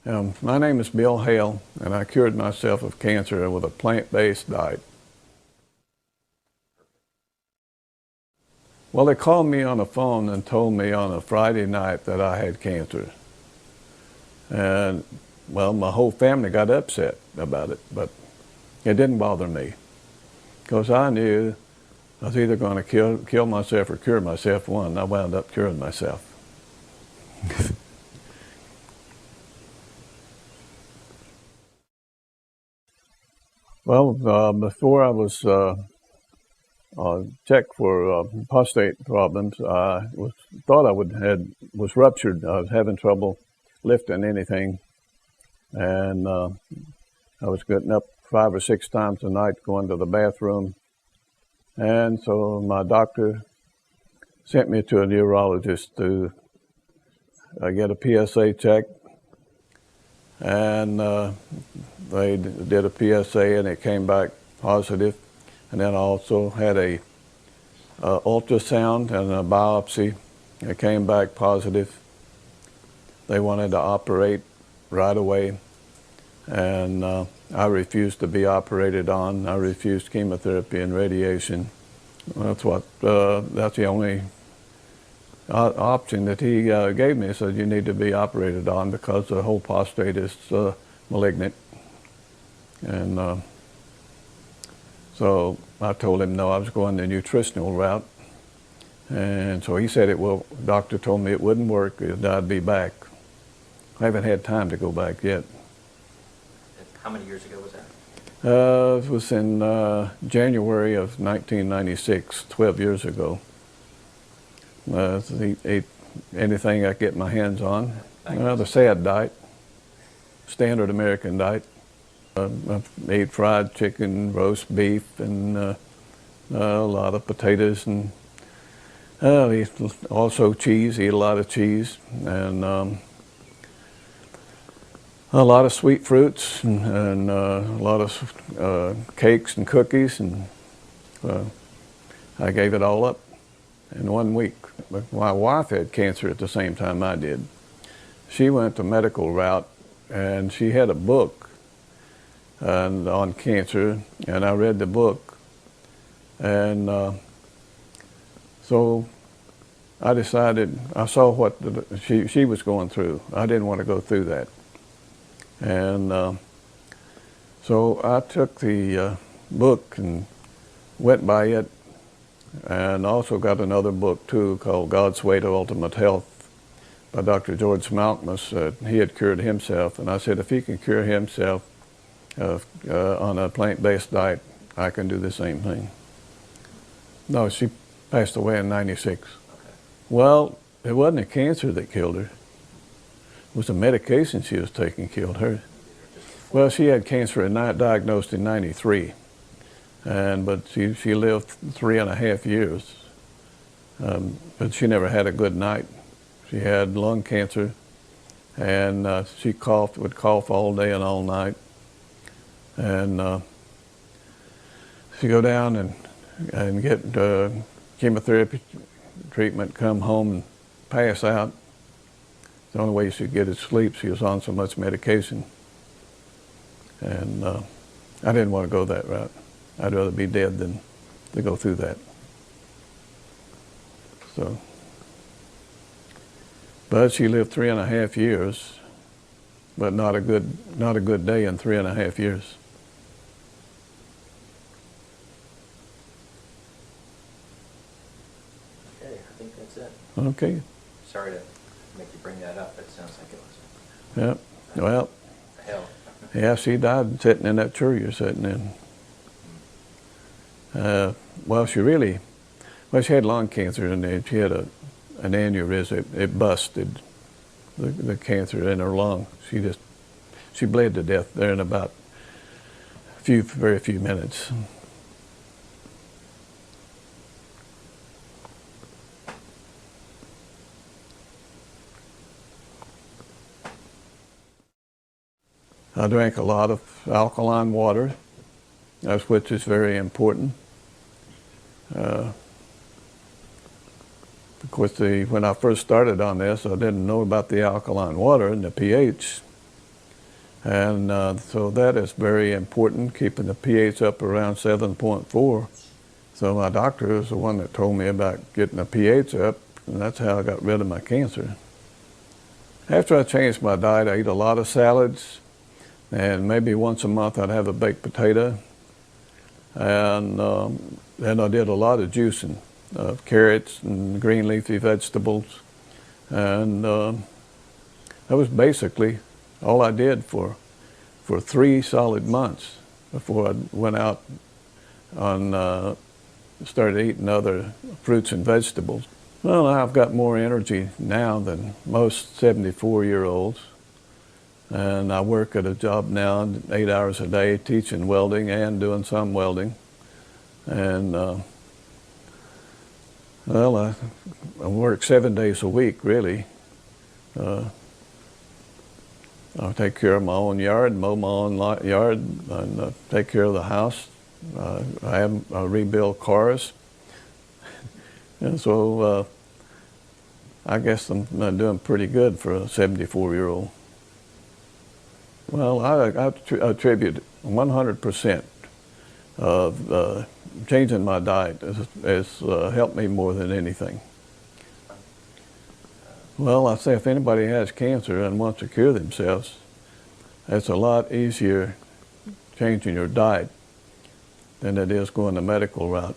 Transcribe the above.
My name is Bill Hale, and I cured myself of cancer with a plant-based diet. Well, they called me on the phone and told me on a Friday night that I had cancer. And, well, my whole family got upset about it, but it didn't bother me, because I knew I was either going to kill myself or cure myself. I wound up curing myself. Well, before I was checked for prostate problems, I thought I was ruptured. I was having trouble lifting anything, and I was getting up 5 or 6 times a night going to the bathroom. And so my doctor sent me to a neurologist to get a PSA check. And they did a PSA and it came back positive. And then I also had a ultrasound and a biopsy. It came back positive. They wanted to operate right away. And I refused to be operated on. I refused chemotherapy and radiation. That's the only option that he gave me. He said, you need to be operated on because the whole prostate is malignant. And so I told him no, I was going the nutritional route. And so he said the doctor told me it wouldn't work, I'd be back. I haven't had time to go back yet. How many years ago was that? It was in January of 1996, 12 years ago. Eat anything I get my hands on. The sad diet, standard American diet. I ate fried chicken, roast beef, and a lot of potatoes, and also cheese. Eat a lot of cheese, and a lot of sweet fruits, and a lot of cakes and cookies, and I gave it all up in 1 week. My wife had cancer at the same time I did. She went the medical route, and she had a book on cancer, and I read the book, and so I decided, I saw what she was going through. I didn't want to go through that. And so I took the book and went by it, and also got another book too called God's Way to Ultimate Health by Dr. George Malkmus. He had cured himself, and I said, if he can cure himself on a plant-based diet, I can do the same thing. No, she passed away in '96. Okay. Well, it wasn't a cancer that killed her. It was the medication she was taking killed her. Well, she had cancer diagnosed in '93, but she lived 3.5 years. But she never had a good night. She had lung cancer, and she would cough all day and all night. And she'd go down and get chemotherapy treatment, come home and pass out. The only way she could get is sleep. She was on so much medication. And I didn't want to go that route. I'd rather be dead than to go through that. So, but she lived 3.5 years, but not a good day in 3.5 years. Okay, I think that's it. Okay. Sorry to make you bring that up. It sounds like it was. Yeah. Well. Hell. Yeah, she died sitting in that chair you're sitting in. Well, she had lung cancer, and she had an aneurysm. It busted the cancer in her lung. She bled to death there in about very few minutes. I drank a lot of alkaline water, which is very important. Of course, when I first started on this, I didn't know about the alkaline water and the pH. And so that is very important, keeping the pH up around 7.4. So my doctor is the one that told me about getting the pH up, and that's how I got rid of my cancer. After I changed my diet, I eat a lot of salads, and maybe once a month I'd have a baked potato. And then I did a lot of juicing of carrots and green leafy vegetables. And that was basically all I did for 3 solid months before I went out on started eating other fruits and vegetables. Well, I've got more energy now than most 74-year-olds. And I work at a job now 8 hours a day teaching welding and doing some welding. And well, I work 7 days a week, really. I take care of my own yard, mow my own yard, and take care of the house. I rebuild cars. And so I guess I'm doing pretty good for a 74-year-old. Well, I attribute 100% of changing my diet has helped me more than anything. Well, I say if anybody has cancer and wants to cure themselves, it's a lot easier changing your diet than it is going the medical route.